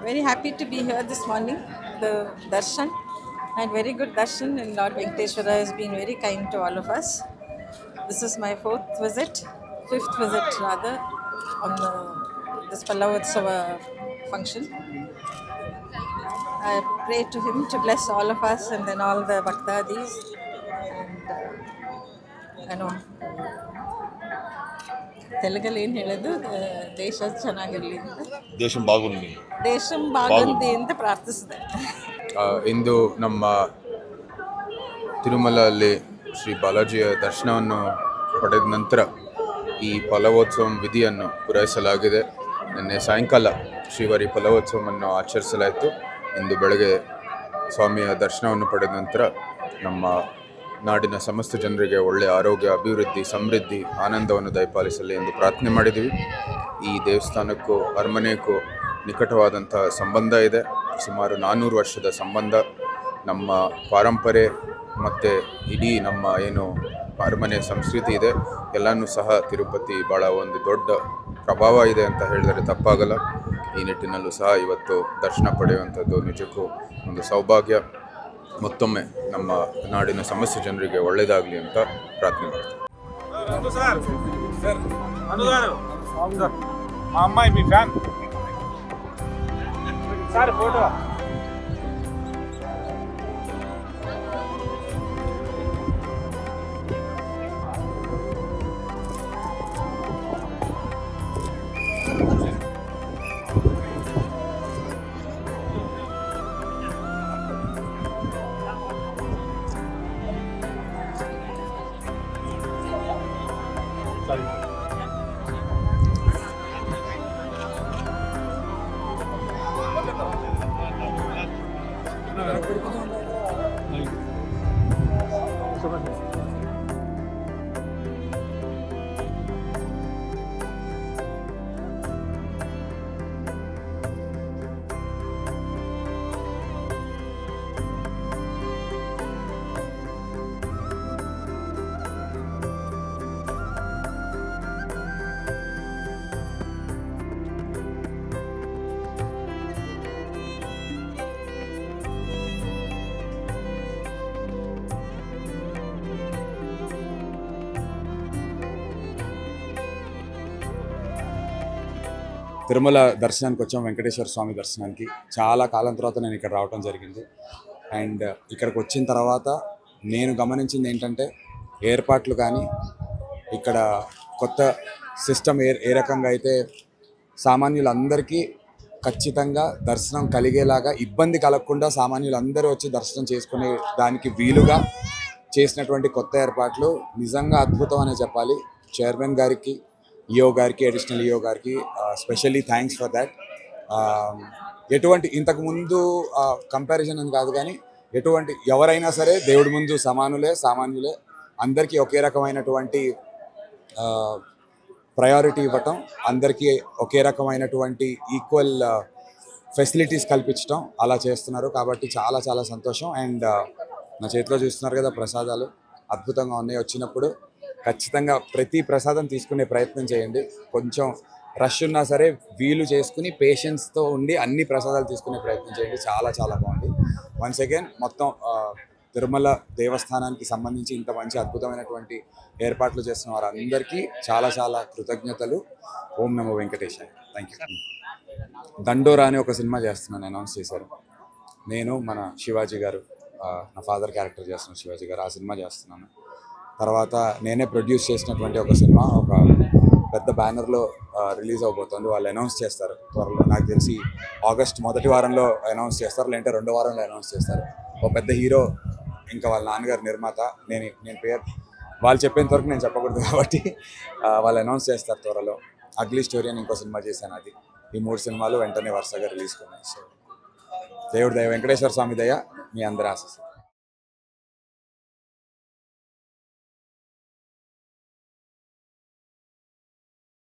Very happy to be here this morning. The darshan and very good darshan, and Lord Venkateshwara has been very kind to all of us. This is my fifth visit rather, on this Pallavotsava function. I pray to him to bless all of us and then all the Bhaktadis, and I know తెలుగులో ఏం ಹೇಳೋದು, ದೇಶ ಚೆನ್ನಾಗಿರಲಿ ಅಂತ, ದೇಶಂ ಬಾಗುಂದಿ ಅಂತ ಪ್ರಾರ್ಥಿಸಿದೆ. ಇಂದು ನಮ್ಮ ತಿರುಮಲಲ್ಲಿ ಶ್ರೀ ಬಾಲಾಜಿಯ ದರ್ಶನವನ್ನು ಪಡೆದ ನಂತರ ಈ ಫಲವೋತ್ಸವ ವಿಧಿಯನ್ನು ಪೂರೈಸಲಾಗಿದೆ. ನಿನ್ನೆ ಸಾಯಂಕಾಲ ಶ್ರೀವಾರಿ ಫಲವೋತ್ಸವವನ್ನು ಆಚರಿಸಲಾಯಿತು. ಇಂದು ಬೆಳಗ್ಗೆ ಸ್ವಾಮಿಯ ದರ್ಶನವನ್ನು ಪಡೆದ ನಂತರ ನಮ್ಮ ನಾಡಿನ ಸಮಸ್ತ ಜನರಿಗೆ ಒಳ್ಳೆಯ ಆರೋಗ್ಯ, ಅಭಿವೃದ್ಧಿ, ಸಮೃದ್ಧಿ, ಆನಂದವನ್ನು ದಯಪಾಲಿಸಲಿ ಎಂದು ಪ್ರಾರ್ಥನೆ ಮಾಡಿದ್ದೀವಿ. ಈ ದೇವಸ್ಥಾನಕ್ಕೂ ಅರಮನೆಗೂ ನಿಕಟವಾದಂಥ ಸಂಬಂಧ ಇದೆ. ಸುಮಾರು 400 ವರ್ಷದ ಸಂಬಂಧ. ನಮ್ಮ ಪಾರಂಪರೆ ಮತ್ತು ಇಡೀ ನಮ್ಮ ಏನು ಅರಮನೆ ಸಂಸ್ಕೃತಿ ಇದೆ ಎಲ್ಲನೂ ಸಹ ತಿರುಪತಿ ಭಾಳ ಒಂದು ದೊಡ್ಡ ಪ್ರಭಾವ ಇದೆ ಅಂತ ಹೇಳಿದರೆ ತಪ್ಪಾಗಲ್ಲ. ಈ ನಿಟ್ಟಿನಲ್ಲೂ ಸಹ ಇವತ್ತು ದರ್ಶನ ಪಡೆಯುವಂಥದ್ದು ನಿಜಕ್ಕೂ ಒಂದು ಸೌಭಾಗ್ಯ. ಮತ್ತೊಮ್ಮೆ ನಮ್ಮ ನಾಡಿನ ಸಮಸ್ತ ಜನರಿಗೆ ಒಳ್ಳೆಯದಾಗಲಿ ಅಂತ ಪ್ರಾರ್ಥನೆ ಮಾಡ್ತೀನಿ. మా అమ్మాయి మీ ఫ్యాన్ సార్ ఫోటో తిరుమల దర్శనానికి వచ్చాం. వెంకటేశ్వర స్వామి దర్శనానికి చాలా కాలం తర్వాత నేను ఇక్కడ రావడం జరిగింది. అండ్ ఇక్కడికి వచ్చిన తర్వాత నేను గమనించింది ఏంటంటే ఏర్పాట్లు కానీ ఇక్కడ కొత్త సిస్టమ్ ఏ రకంగా అయితే సామాన్యులందరికీ ఖచ్చితంగా దర్శనం కలిగేలాగా, ఇబ్బంది కలగకుండా సామాన్యులందరూ వచ్చి దర్శనం చేసుకునే దానికి వీలుగా చేసినటువంటి కొత్త ఏర్పాట్లు నిజంగా అద్భుతం అనే చెప్పాలి. చైర్మన్ గారికి, ఈఓ గారికి, అడిషనల్ ఈఓ గారికి స్పెషల్లీ థ్యాంక్స్ ఫర్ దాట్. ఎటువంటి ఇంతకుముందు కంపారిజన్ అని కాదు కానీ ఎటువంటి ఎవరైనా సరే దేవుడి ముందు సామాన్యులే, అందరికీ ఒకే రకమైనటువంటి ప్రయారిటీ ఇవ్వటం, అందరికీ ఒకే రకమైనటువంటి ఈక్వల్ ఫెసిలిటీస్ కల్పించడం అలా చేస్తున్నారు. కాబట్టి చాలా చాలా సంతోషం. అండ్ నా చేతిలో చూస్తున్నారు కదా ప్రసాదాలు, అద్భుతంగా ఉన్నాయి. వచ్చినప్పుడు ఖచ్చితంగా ప్రతి ప్రసాదం తీసుకునే ప్రయత్నం చేయండి. కొంచెం రష్ ఉన్నా సరే వీలు చేసుకుని పేషెన్స్తో ఉండి అన్ని ప్రసాదాలు తీసుకునే ప్రయత్నం చేయండి. చాలా చాలా బాగుంది. వన్స్ అగైన్ మొత్తం తిరుమల దేవస్థానానికి సంబంధించి ఇంత మంచి అద్భుతమైనటువంటి ఏర్పాట్లు చేస్తున్న వారందరికీ చాలా చాలా కృతజ్ఞతలు. ఓం నమో వెంకటేశాయ. Thank you. దండోరా అని ఒక సినిమా చేస్తున్నాను, అనౌన్స్ చేశారు. నేను మన శివాజీ గారు, నా ఫాదర్ క్యారెక్టర్ చేస్తున్న శివాజీ గారు, ఆ సినిమా చేస్తున్నాను. తర్వాత నేనే ప్రొడ్యూస్ చేసినటువంటి ఒక సినిమా ఒక పెద్ద బ్యానర్లో రిలీజ్ అవబోతుంది. వాళ్ళు అనౌన్స్ చేస్తారు త్వరలో. నాకు తెలిసి ఆగస్ట్ మొదటి వారంలో అనౌన్స్ చేస్తారు, లేదంటే 2వ వారంలో అనౌన్స్ చేస్తారు. ఒక పెద్ద హీరో, ఇంకా వాళ్ళ నాన్నగారు నిర్మాత. నేను పేరు వాళ్ళు చెప్పేంత వరకు నేను చెప్పకూడదు కాబట్టి వాళ్ళు అనౌన్స్ చేస్తారు త్వరలో. అగ్లీ స్టోరీ అని ఇంకో సినిమా చేశాను. అది ఈ 3 సినిమాలు వెంటనే వరుసగా రిలీజ్ కొన్నాయి. సో దేవుడి దయ, వెంకటేశ్వర స్వామి దయ, మీ అందరి ఆశీస్సులు.